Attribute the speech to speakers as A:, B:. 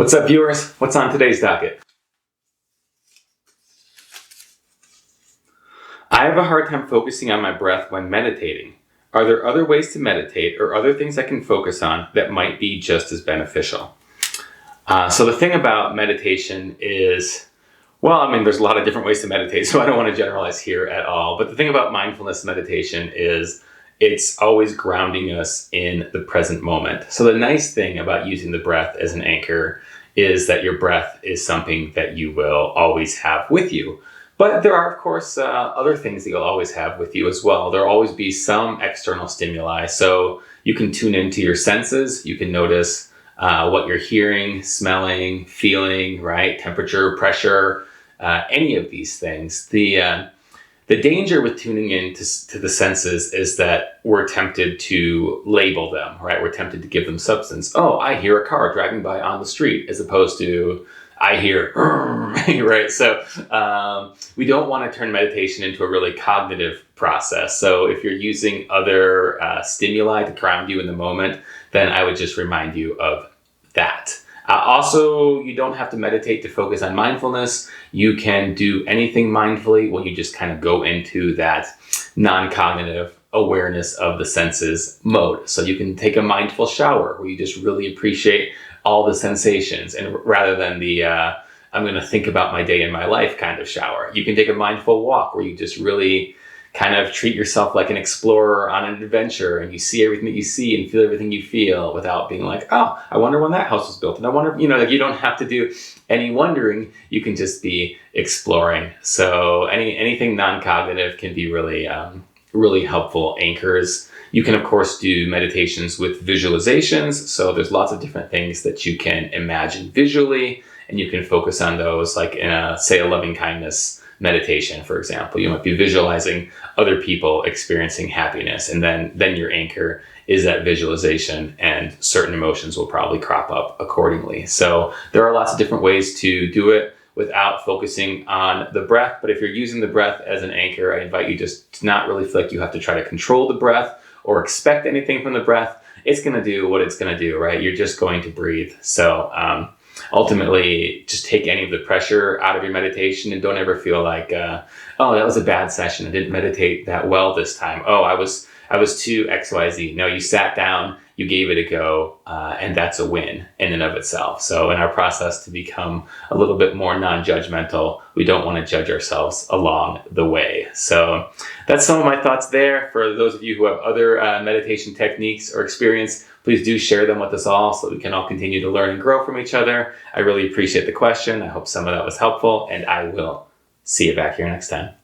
A: What's up, viewers? What's on today's docket? I have a hard time focusing on my breath when meditating. Are there other ways to meditate or other things I can focus on that might be just as beneficial? So the thing about meditation is, there's a lot of different ways to meditate, so I don't want to generalize here at all. But the thing about mindfulness meditation is it's always grounding us in the present moment. So the nice thing about using the breath as an anchor is that your breath is something that you will always have with you. But there are, of course, other things that you'll always have with you as well. There'll always be some external stimuli. So you can tune into your senses. You can notice what you're hearing, smelling, feeling, right? Temperature, pressure, any of these things. The danger with tuning in to the senses is that we're tempted to label them, right? We're tempted to give them substance. Oh, I hear a car driving by on the street, as opposed to I hear, right? So we don't want to turn meditation into a really cognitive process. So if you're using other stimuli to ground you in the moment, then I would just remind you of that. Also, you don't have to meditate to focus on mindfulness. You can do anything mindfully when you just kind of go into that non-cognitive awareness of the senses mode. So you can take a mindful shower where you just really appreciate all the sensations, and rather than the I'm going to think about my day and my life kind of shower. You can take a mindful walk where you just really kind of treat yourself like an explorer on an adventure, and you see everything that you see and feel everything you feel without being like, oh, I wonder when that house was built. And I wonder, like you don't have to do any wondering. You can just be exploring. So anything non-cognitive can be really, really helpful anchors. You can, of course, do meditations with visualizations. So there's lots of different things that you can imagine visually, and you can focus on those, like in a loving kindness meditation, for example. You might be visualizing other people experiencing happiness, and then your anchor is that visualization, and certain emotions will probably crop up accordingly. So there are lots of different ways to do it without focusing on the breath. But if you're using the breath as an anchor, I invite you just to not really feel like you have to try to control the breath or expect anything from the breath. It's going to do what it's going to do, right? You're just going to breathe. So ultimately, just take any of the pressure out of your meditation, and don't ever feel like, oh, that was a bad session. I didn't meditate that well this time. Oh, I was too XYZ. No, you sat down, you gave it a go, and that's a win in and of itself. So in our process to become a little bit more non-judgmental, we don't want to judge ourselves along the way. So that's some of my thoughts there. For those of you who have other meditation techniques or experience, please do share them with us all so that we can all continue to learn and grow from each other. I really appreciate the question. I hope some of that was helpful, and I will see you back here next time.